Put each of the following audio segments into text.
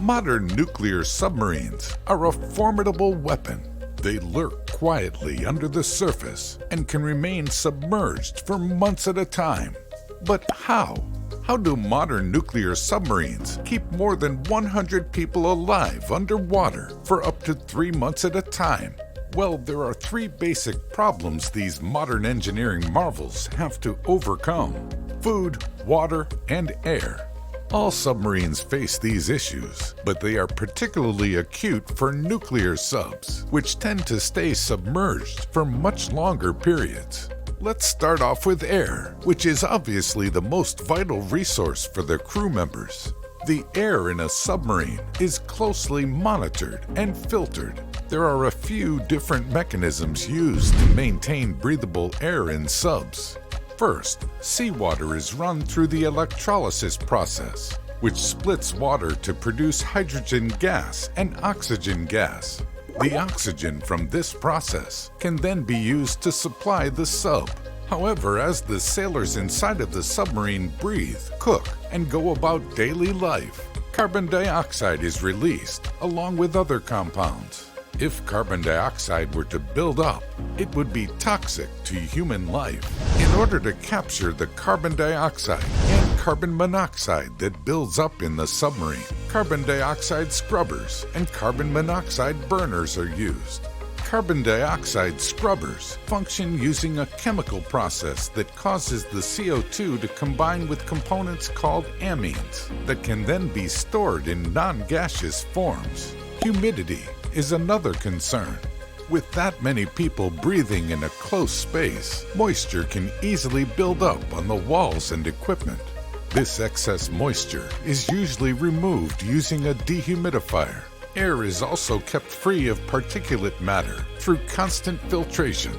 Modern nuclear submarines are a formidable weapon. They lurk quietly under the surface and can remain submerged for months at a time. But how? How do modern nuclear submarines keep more than 100 people alive underwater for up to 3 months at a time? Well, there are 3 basic problems these modern engineering marvels have to overcome: food, water, and air. All submarines face these issues, but they are particularly acute for nuclear subs, which tend to stay submerged for much longer periods. Let's start off with air, which is obviously the most vital resource for their crew members. The air in a submarine is closely monitored and filtered. There are a few different mechanisms used to maintain breathable air in subs. First, seawater is run through the electrolysis process, which splits water to produce hydrogen gas and oxygen gas. The oxygen from this process can then be used to supply the sub. However, as the sailors inside of the submarine breathe, cook, and go about daily life, carbon dioxide is released along with other compounds. If carbon dioxide were to build up, it would be toxic to human life. In order to capture the carbon dioxide and carbon monoxide that builds up in the submarine, carbon dioxide scrubbers and carbon monoxide burners are used. Carbon dioxide scrubbers function using a chemical process that causes the CO2 to combine with components called amines that can then be stored in non-gaseous forms. Humidity is another concern. With that many people breathing in a close space, moisture can easily build up on the walls and equipment. This excess moisture is usually removed using a dehumidifier. Air is also kept free of particulate matter through constant filtration.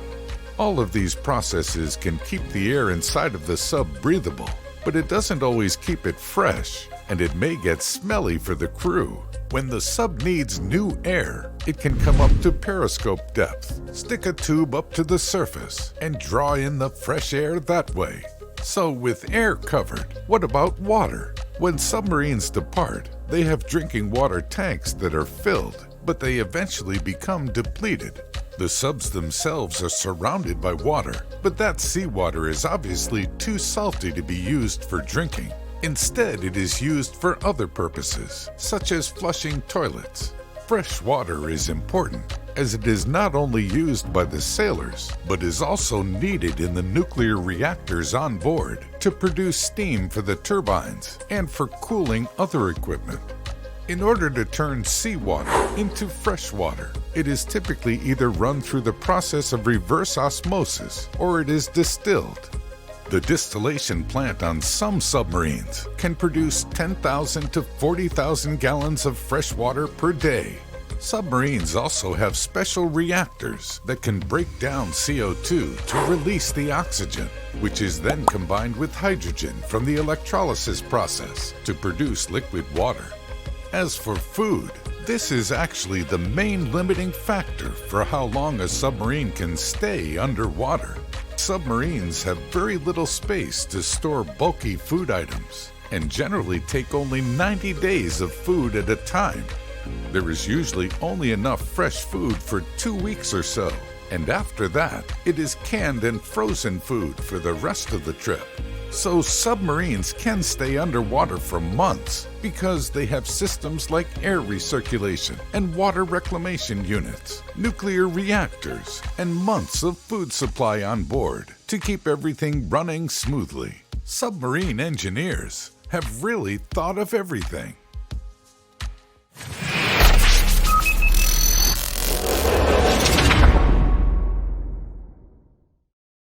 All of these processes can keep the air inside of the sub breathable, but it doesn't always keep it fresh, and it may get smelly for the crew. When the sub needs new air, it can come up to periscope depth, stick a tube up to the surface, and draw in the fresh air that way. So with air covered, what about water? When submarines depart, they have drinking water tanks that are filled, but they eventually become depleted. The subs themselves are surrounded by water, but that seawater is obviously too salty to be used for drinking. Instead, it is used for other purposes, such as flushing toilets. Fresh water is important, as it is not only used by the sailors, but is also needed in the nuclear reactors on board to produce steam for the turbines and for cooling other equipment. In order to turn seawater into fresh water, it is typically either run through the process of reverse osmosis or it is distilled. The distillation plant on some submarines can produce 10,000 to 40,000 gallons of fresh water per day. Submarines also have special reactors that can break down CO2 to release the oxygen, which is then combined with hydrogen from the electrolysis process to produce liquid water. As for food, this is actually the main limiting factor for how long a submarine can stay underwater. Submarines have very little space to store bulky food items and generally take only 90 days of food at a time. There is usually only enough fresh food for 2 weeks or so, and after that, it is canned and frozen food for the rest of the trip. So submarines can stay underwater for months because they have systems like air recirculation and water reclamation units, nuclear reactors, and months of food supply on board to keep everything running smoothly. Submarine engineers have really thought of everything.